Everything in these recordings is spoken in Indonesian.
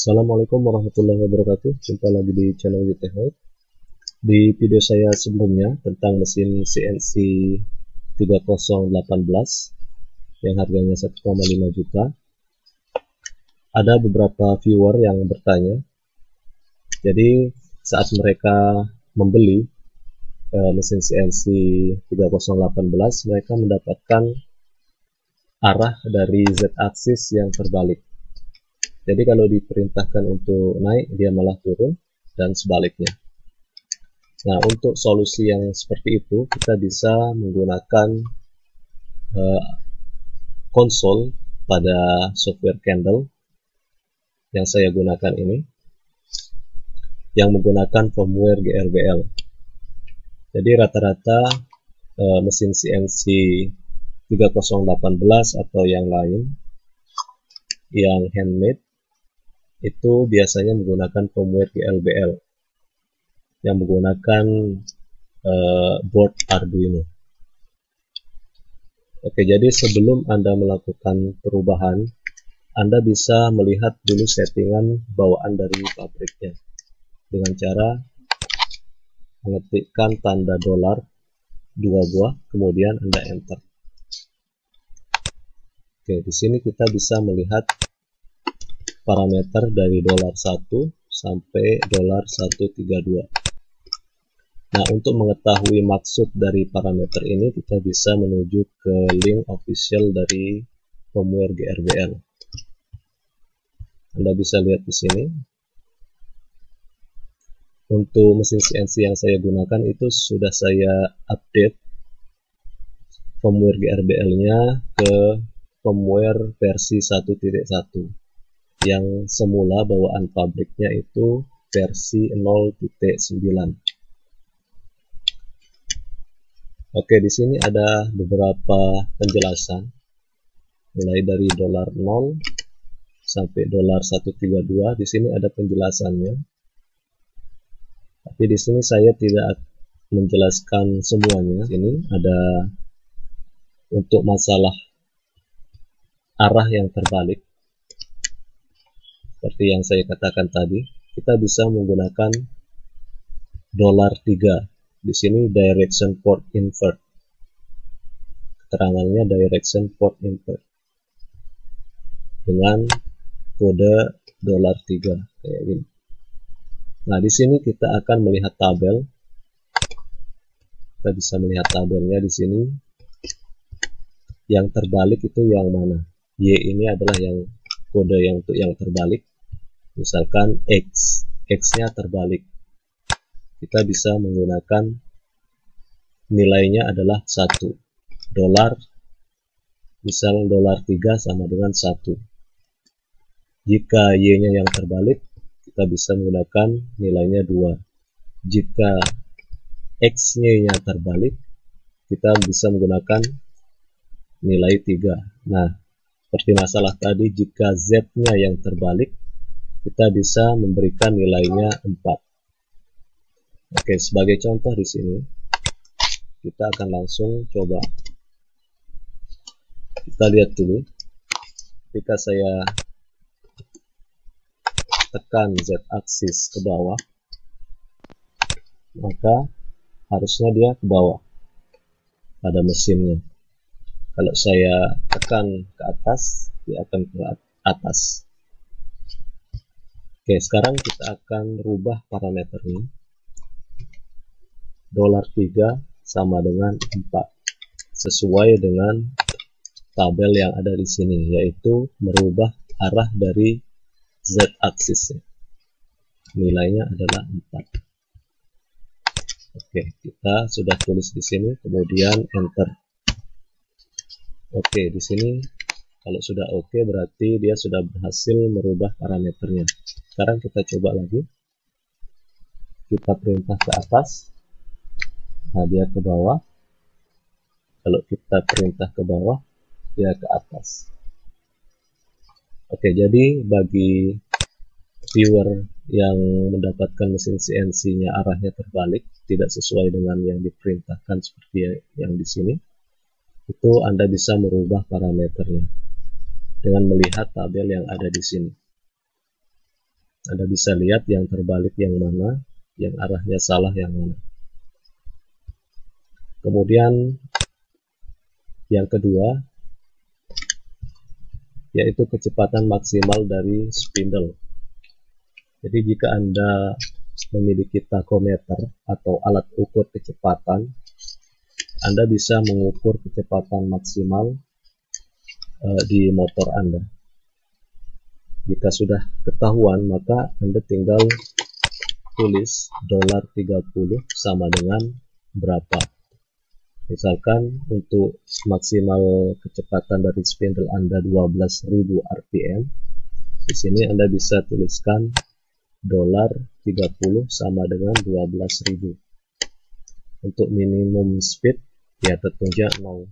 Assalamualaikum warahmatullahi wabarakatuh. Jumpa lagi di channel Technoid. Di video saya sebelumnya tentang mesin CNC 3018 yang harganya 1,5 juta, ada beberapa viewer yang bertanya. Jadi saat mereka membeli mesin CNC 3018, mereka mendapatkan arah dari Z-axis yang terbalik. Jadi kalau diperintahkan untuk naik, dia malah turun, dan sebaliknya. Nah, untuk solusi yang seperti itu, kita bisa menggunakan konsol pada software Candle yang saya gunakan ini, yang menggunakan firmware GRBL. Jadi rata-rata mesin CNC 3018 atau yang lain yang handmade itu biasanya menggunakan firmware GLBL yang menggunakan board Arduino. Oke, jadi sebelum Anda melakukan perubahan, Anda bisa melihat dulu settingan bawaan dari pabriknya dengan cara mengetikkan tanda $2 buah, kemudian Anda enter. Oke, di sini kita bisa melihat parameter dari $1 sampai $132. Nah, untuk mengetahui maksud dari parameter ini, kita bisa menuju ke link official dari firmware GRBL. Anda bisa lihat di sini. Untuk mesin CNC yang saya gunakan itu sudah saya update firmware GRBL-nya ke firmware versi 1.1. yang semula bawaan pabriknya itu versi 0.9. Oke, di sini ada beberapa penjelasan, mulai dari $0 sampai $132. Di sini ada penjelasannya. Tapi di sini saya tidak menjelaskan semuanya. Ini ada untuk masalah arah yang terbalik. Seperti yang saya katakan tadi, kita bisa menggunakan $3. Di sini direction port invert. Keterangannya direction port invert dengan kode $3 kayak gini. Nah, di sini kita akan melihat tabel. Kita bisa melihat tabelnya di sini. Yang terbalik itu yang mana? Y ini adalah yang kode yang untuk yang terbalik. Misalkan X-nya terbalik, kita bisa menggunakan nilainya adalah 1. Misal $3 sama dengan 1. Jika Y-nya yang terbalik, kita bisa menggunakan nilainya 2. Jika X-nya terbalik, kita bisa menggunakan nilai 3. Nah, seperti masalah tadi, jika Z-nya yang terbalik, kita bisa memberikan nilainya 4. Oke, sebagai contoh di sini, kita akan langsung coba. Kita lihat dulu. Ketika saya tekan Z-axis ke bawah, maka harusnya dia ke bawah pada mesinnya. Kalau saya tekan ke atas, dia akan ke atas. Oke, sekarang kita akan rubah parameternya. $3 sama dengan 4. Sesuai dengan tabel yang ada di sini, yaitu merubah arah dari Z-axis. Nilainya adalah 4. Oke, kita sudah tulis di sini, kemudian enter. Oke, di sini kalau sudah oke, berarti dia sudah berhasil merubah parameternya. Sekarang kita coba lagi. Kita perintah ke atas, nah dia ke bawah. Kalau kita perintah ke bawah, dia ke atas. Oke, jadi bagi viewer yang mendapatkan mesin CNC-nya arahnya terbalik, tidak sesuai dengan yang diperintahkan seperti yang di sini, itu Anda bisa merubah parameternya dengan melihat tabel yang ada di sini. Anda bisa lihat yang terbalik yang mana, yang arahnya salah yang mana. Kemudian yang kedua, yaitu kecepatan maksimal dari spindle. Jadi jika Anda memiliki tachometer atau alat ukur kecepatan, Anda bisa mengukur kecepatan maksimal di motor Anda. Jika sudah ketahuan, maka Anda tinggal tulis $30 sama dengan berapa. Misalkan untuk maksimal kecepatan dari spindle Anda 12.000 rpm, di sini Anda bisa tuliskan $30 sama dengan 12.000. Untuk minimum speed ya tentunya 0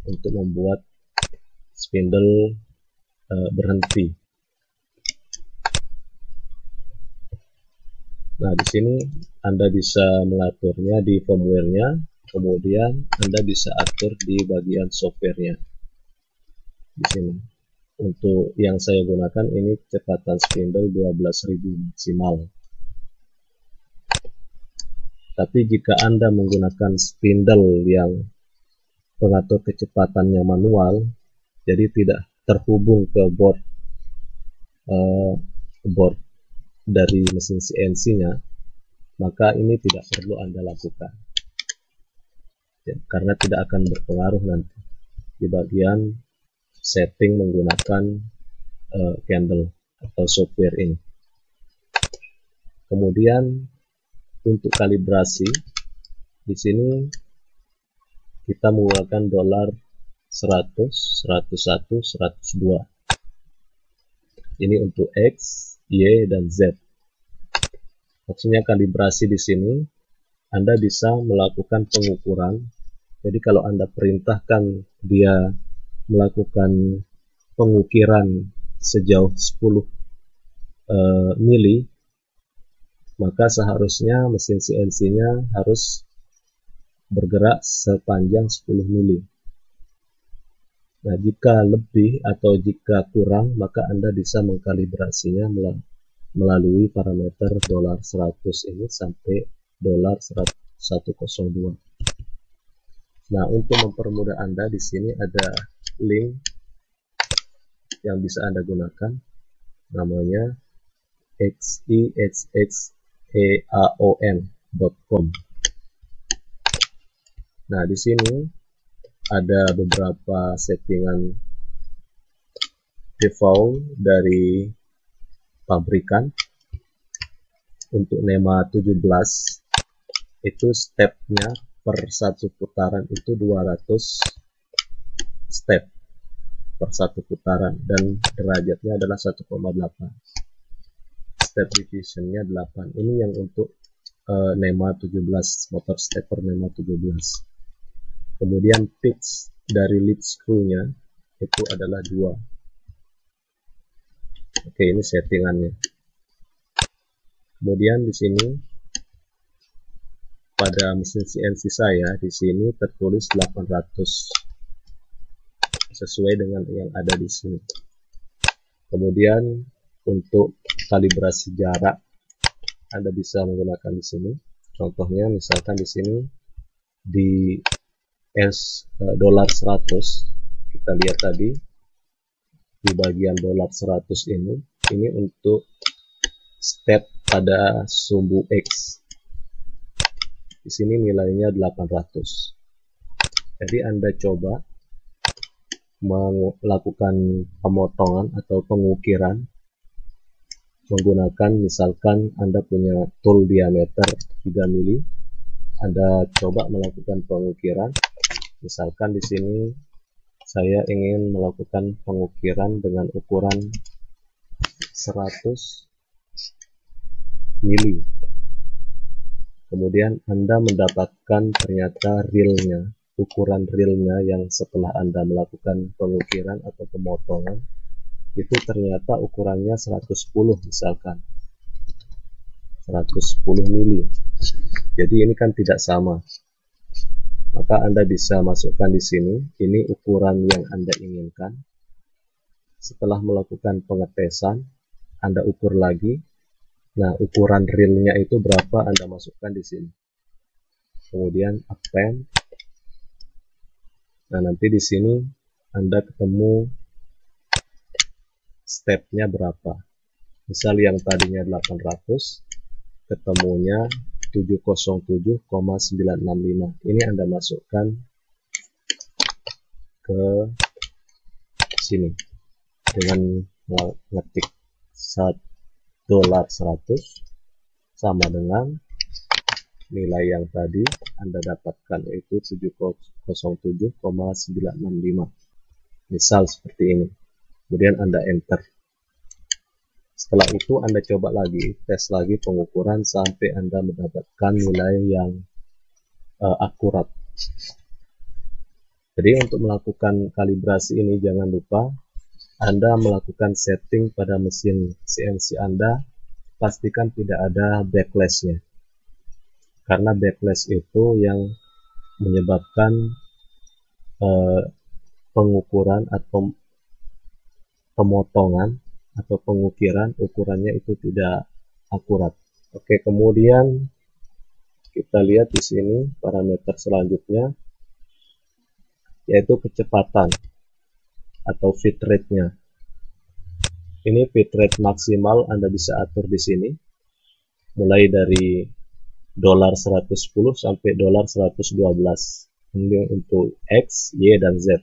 untuk membuat spindle berhenti. Nah, di sini Anda bisa mengaturnya di firmware-nya, kemudian Anda bisa atur di bagian software-nya. Di sini. Untuk yang saya gunakan ini kecepatan spindle 12.000 maksimal. Tapi jika Anda menggunakan spindle yang pengatur kecepatannya manual, jadi tidak terhubung ke board dari mesin CNC-nya, maka ini tidak perlu Anda lakukan. Ya, karena tidak akan berpengaruh nanti di bagian setting menggunakan candle atau software ini. Kemudian untuk kalibrasi, di sini kita menggunakan $100, 101, 102. Ini untuk X, Y, dan Z. Maksudnya kalibrasi di sini Anda bisa melakukan pengukuran. Jadi kalau Anda perintahkan dia melakukan pengukiran sejauh 10 mili, maka seharusnya mesin CNC-nya harus bergerak sepanjang 10 mili. Nah, jika lebih atau jika kurang, maka Anda bisa mengkalibrasinya melalui parameter $100 ini sampai $102. Nah, untuk mempermudah Anda, di sini ada link yang bisa Anda gunakan, namanya xixxeaon.com. Nah, di sini ada beberapa settingan default dari pabrikan. Untuk NEMA 17 itu stepnya per satu putaran itu 200 step per satu putaran, dan derajatnya adalah 1,8. Step divisionnya 8. Ini yang untuk NEMA 17, motor stepper NEMA 17. Kemudian pitch dari lead screw-nya itu adalah 2. Oke, ini settingannya. Kemudian di sini pada mesin CNC saya di sini tertulis 800 sesuai dengan yang ada di sini. Kemudian untuk kalibrasi jarak Anda bisa menggunakan di sini. Contohnya misalkan di sini di $100 kita lihat tadi di bagian $100 ini untuk step pada sumbu X. Di sini nilainya 800. Jadi Anda coba melakukan pemotongan atau pengukiran menggunakan, misalkan Anda punya tool diameter 3 mili, Anda coba melakukan pengukiran. Misalkan di sini saya ingin melakukan pengukiran dengan ukuran 100 mili. Kemudian Anda mendapatkan ternyata realnya, ukuran realnya yang setelah Anda melakukan pengukiran atau pemotongan itu ternyata ukurannya 110 misalkan 110 mili. Jadi ini kan tidak sama. Maka Anda bisa masukkan di sini, ini ukuran yang Anda inginkan. Setelah melakukan pengetesan, Anda ukur lagi. Nah, ukuran realnya itu berapa Anda masukkan di sini. Kemudian append. Nah, nanti di sini Anda ketemu stepnya berapa. Misal yang tadinya 800, ketemunya 707,965. Ini Anda masukkan ke sini dengan ngetik $100 sama dengan nilai yang tadi Anda dapatkan, yaitu 707,965. Misal seperti ini. Kemudian Anda enter. Setelah itu Anda coba lagi, tes lagi pengukuran sampai Anda mendapatkan nilai yang akurat. Jadi untuk melakukan kalibrasi ini jangan lupa Anda melakukan setting pada mesin CNC Anda, pastikan tidak ada backlash-nya. Karena backlash itu yang menyebabkan pengukuran atau pemotongan atau pengukiran ukurannya itu tidak akurat. Oke, kemudian kita lihat di sini parameter selanjutnya, yaitu kecepatan atau feed rate-nya. Ini feed rate maksimal Anda bisa atur di sini, mulai dari $110 sampai $112. Ini untuk X, Y, dan Z.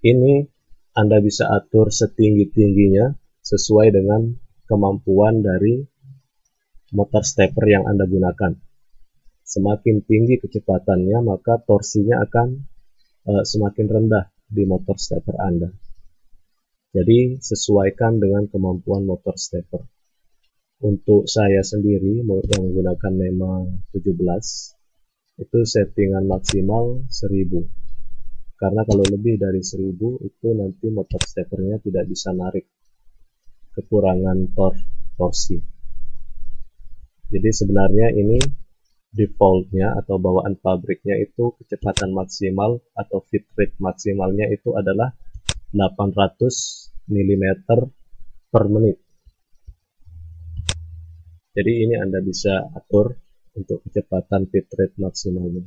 Ini Anda bisa atur setinggi-tingginya sesuai dengan kemampuan dari motor stepper yang Anda gunakan. Semakin tinggi kecepatannya, maka torsinya akan semakin rendah di motor stepper Anda. Jadi sesuaikan dengan kemampuan motor stepper. Untuk saya sendiri yang menggunakan NEMA 17, itu settingan maksimal 1000. Karena kalau lebih dari 1000 itu nanti motor steppernya tidak bisa narik, kekurangan torsi. Jadi sebenarnya ini defaultnya atau bawaan pabriknya itu kecepatan maksimal atau feed rate maksimalnya itu adalah 800 mm per menit. Jadi ini Anda bisa atur untuk kecepatan feed rate maksimalnya.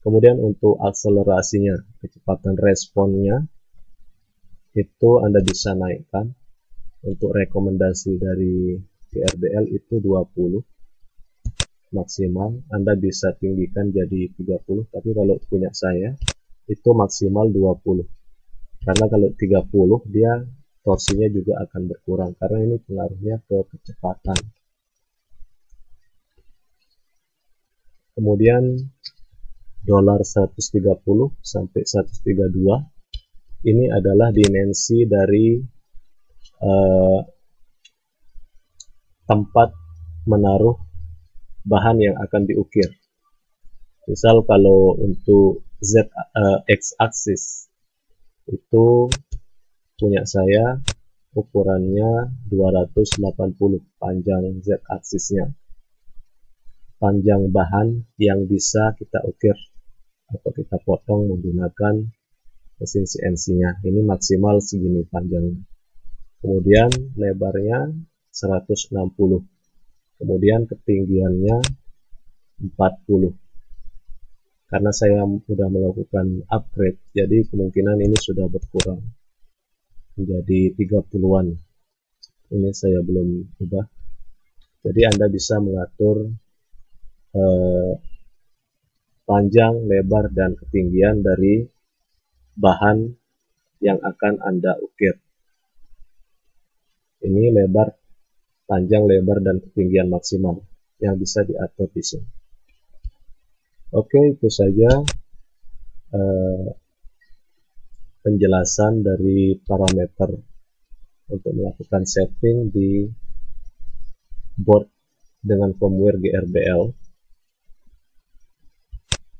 Kemudian untuk akselerasinya, kecepatan responnya itu Anda bisa naikkan. Untuk rekomendasi dari GRBL itu 20 maksimal. Anda bisa tinggikan jadi 30, tapi kalau punya saya itu maksimal 20. Karena kalau 30 dia torsinya juga akan berkurang karena ini pengaruhnya ke kecepatan. Kemudian $130 sampai 132 ini adalah dimensi dari tempat menaruh bahan yang akan diukir. Misal kalau untuk X axis itu punya saya ukurannya 280 panjang Z aksisnya. Panjang bahan yang bisa kita ukir atau kita potong menggunakan mesin CNC-nya. Ini maksimal segini panjangnya. Kemudian lebarnya 160. Kemudian ketinggiannya 40. Karena saya sudah melakukan upgrade, jadi kemungkinan ini sudah berkurang menjadi 30-an. Ini saya belum ubah. Jadi Anda bisa mengatur panjang, lebar, dan ketinggian dari bahan yang akan Anda ukir. Ini lebar, panjang, lebar, dan ketinggian maksimal yang bisa diatur di sini. Oke, itu saja penjelasan dari parameter untuk melakukan setting di board dengan firmware GRBL.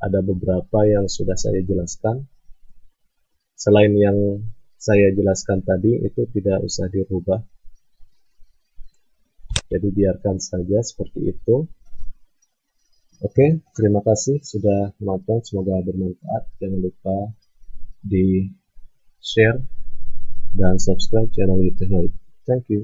Ada beberapa yang sudah saya jelaskan. Selain yang saya jelaskan tadi, itu tidak usah dirubah. Jadi biarkan saja seperti itu. Oke, terima kasih sudah menonton. Semoga bermanfaat. Jangan lupa di share dan subscribe channel YouTube. Thank you.